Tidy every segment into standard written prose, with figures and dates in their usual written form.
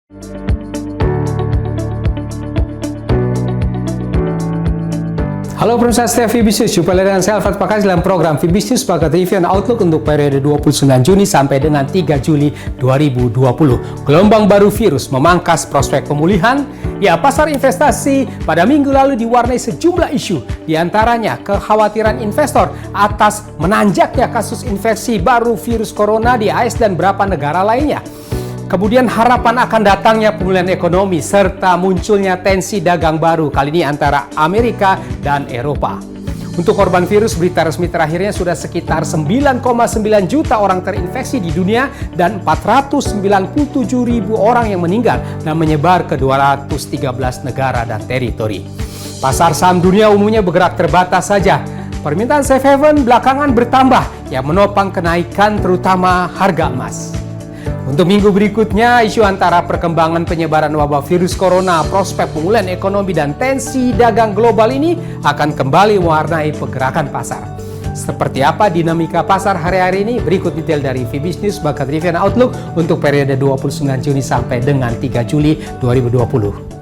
Halo pemirsa setia VBisnis, jumpa lagi dengan saya Alfred Pakaz dalam program VBisnis Bakat Review and Outlook untuk periode 29 Juni sampai dengan 3 Juli 2020. Gelombang baru virus memangkas prospek pemulihan. Ya, pasar investasi pada minggu lalu diwarnai sejumlah isu, diantaranya kekhawatiran investor atas menanjaknya kasus infeksi baru virus corona di AS dan beberapa negara lainnya. Kemudian harapan akan datangnya pemulihan ekonomi serta munculnya tensi dagang baru kali ini antara Amerika dan Eropa. Untuk korban virus, berita resmi terakhirnya sudah sekitar 9,9 juta orang terinfeksi di dunia dan 497.000 orang yang meninggal dan menyebar ke 213 negara dan teritori. Pasar saham dunia umumnya bergerak terbatas saja. Permintaan safe haven belakangan bertambah yang menopang kenaikan terutama harga emas. Untuk minggu berikutnya, isu antara perkembangan penyebaran wabah virus corona, prospek pemulihan ekonomi, dan tensi dagang global ini akan kembali mewarnai pergerakan pasar. Seperti apa dinamika pasar hari-hari ini? Berikut detail dari VBisnis Bakat Review and Outlook untuk periode 29 Juni sampai dengan 3 Juli 2020.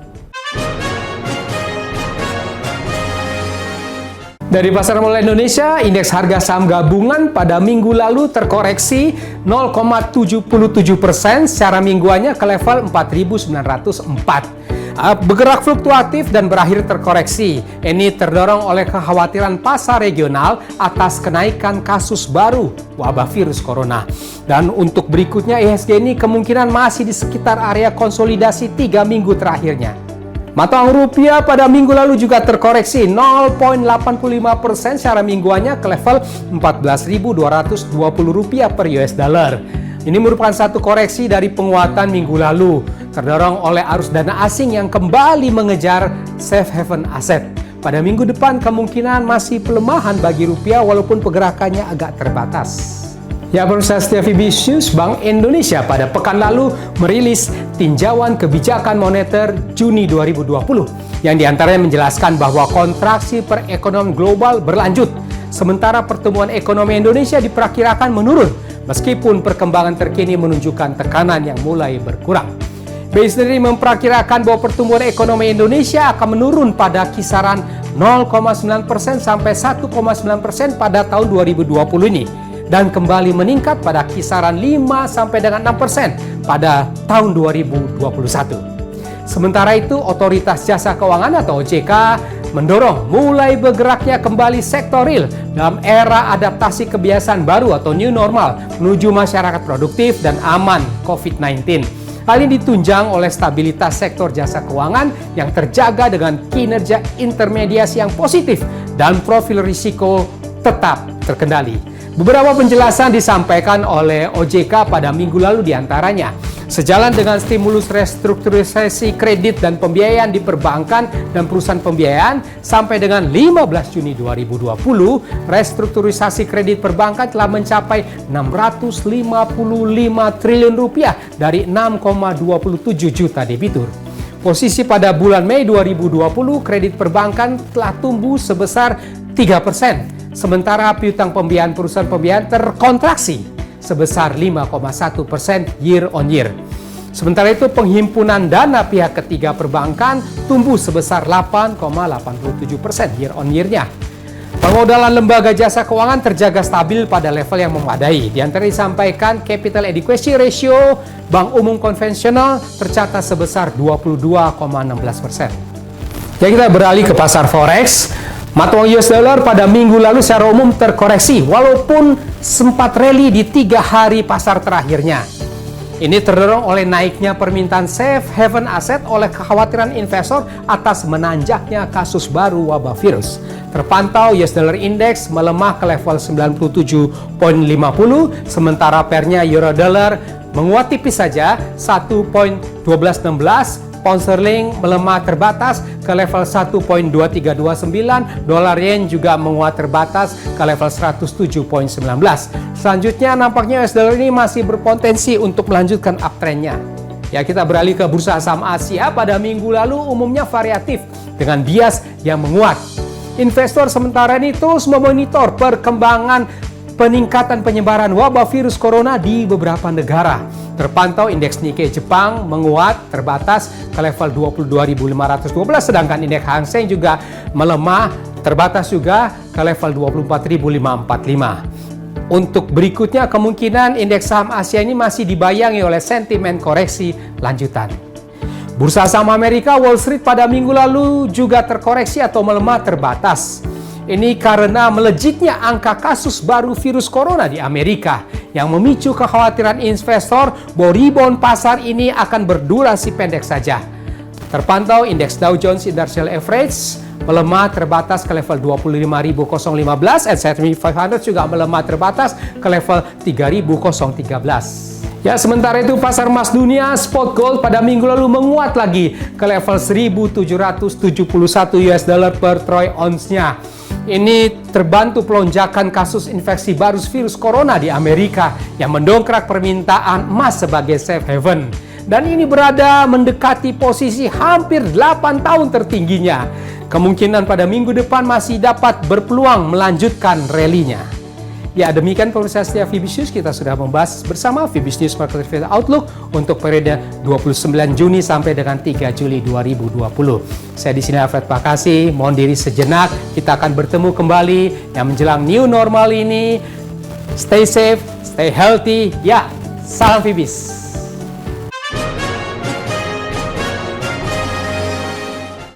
Dari pasar modal Indonesia, indeks harga saham gabungan pada minggu lalu terkoreksi 0,77% secara mingguannya ke level 4.904. Bergerak fluktuatif dan berakhir terkoreksi. Ini terdorong oleh kekhawatiran pasar regional atas kenaikan kasus baru wabah virus corona. Dan untuk berikutnya, IHSG ini kemungkinan masih di sekitar area konsolidasi 3 minggu terakhirnya. Mata uang rupiah pada minggu lalu juga terkoreksi 0,85% secara mingguannya ke level 14.220 rupiah per US dollar. Ini merupakan satu koreksi dari penguatan minggu lalu, terdorong oleh arus dana asing yang kembali mengejar safe haven aset. Pada minggu depan kemungkinan masih pelemahan bagi rupiah walaupun pergerakannya agak terbatas. Ya, pemirsa setia VBisnis, Bank Indonesia pada pekan lalu merilis tinjauan kebijakan moneter Juni 2020 yang diantaranya menjelaskan bahwa kontraksi perekonomian global berlanjut, sementara pertumbuhan ekonomi Indonesia diperkirakan menurun meskipun perkembangan terkini menunjukkan tekanan yang mulai berkurang. BI sendiri memperkirakan bahwa pertumbuhan ekonomi Indonesia akan menurun pada kisaran 0,9% sampai 1,9% pada tahun 2020 ini, dan kembali meningkat pada kisaran 5 sampai dengan 6% pada tahun 2021. Sementara itu, Otoritas Jasa Keuangan atau OJK mendorong mulai bergeraknya kembali sektor real dalam era adaptasi kebiasaan baru atau new normal menuju masyarakat produktif dan aman COVID-19. Hal ini ditunjang oleh stabilitas sektor jasa keuangan yang terjaga dengan kinerja intermediasi yang positif dan profil risiko tetap terkendali. Beberapa penjelasan disampaikan oleh OJK pada minggu lalu diantaranya, sejalan dengan stimulus restrukturisasi kredit dan pembiayaan di perbankan dan perusahaan pembiayaan sampai dengan 15 Juni 2020, restrukturisasi kredit perbankan telah mencapai 655 triliun rupiah dari 6,27 juta debitur. Posisi pada bulan Mei 2020, kredit perbankan telah tumbuh sebesar 3%. Sementara piutang pembiayaan perusahaan pembiayaan terkontraksi sebesar 5,1% year on year. Sementara itu penghimpunan dana pihak ketiga perbankan tumbuh sebesar 8,87% year on year-nya. Permodalan lembaga jasa keuangan terjaga stabil pada level yang memadai. Di antara disampaikan capital adequacy ratio bank umum konvensional tercatat sebesar 22,16%. Jadi kita beralih ke pasar forex. Mata uang US dollar pada minggu lalu secara umum terkoreksi walaupun sempat rally di 3 hari pasar terakhirnya. Ini terdorong oleh naiknya permintaan safe haven aset oleh kekhawatiran investor atas menanjaknya kasus baru wabah virus. Terpantau US dollar index melemah ke level 97,50, sementara pairnya euro dollar menguat tipis saja 1,1216. Pound sterling melemah terbatas ke level 1,2329, dolar yen juga menguat terbatas ke level 107,19. Selanjutnya nampaknya US dollar ini masih berpotensi untuk melanjutkan uptrendnya. Ya, kita beralih ke bursa saham Asia pada minggu lalu umumnya variatif dengan bias yang menguat. Investor sementara ini terus memonitor perkembangan peningkatan penyebaran wabah virus corona di beberapa negara. Terpantau indeks Nikkei Jepang menguat terbatas ke level 22.512, sedangkan indeks Hang Seng juga melemah terbatas juga ke level 24.545. Untuk berikutnya, kemungkinan indeks saham Asia ini masih dibayangi oleh sentimen koreksi lanjutan. Bursa saham Amerika Wall Street pada minggu lalu juga terkoreksi atau melemah terbatas. Ini karena melejitnya angka kasus baru virus corona di Amerika yang memicu kekhawatiran investor bahwa rebound pasar ini akan berdurasi pendek saja. Terpantau indeks Dow Jones Industrial Average melemah terbatas ke level 25.015, S&P 500 juga melemah terbatas ke level 3.013. Ya, sementara itu pasar emas dunia spot gold pada minggu lalu menguat lagi ke level 1.771 US dollar per troy ounce-nya. Ini terbantu pelonjakan kasus infeksi baru virus corona di Amerika yang mendongkrak permintaan emas sebagai safe haven. Dan ini berada mendekati posisi hampir 8 tahun tertingginya. Kemungkinan pada minggu depan masih dapat berpeluang melanjutkan rally-nya. Ya, demikian pemirsa setia Fibis News, kita sudah membahas bersama Fibis News Market Trend Outlook untuk periode 29 Juni sampai dengan 3 Juli 2020. Saya di sini Alfred Pakasi, mohon diri sejenak, kita akan bertemu kembali yang menjelang new normal ini. Stay safe, stay healthy, ya, salam Fibis.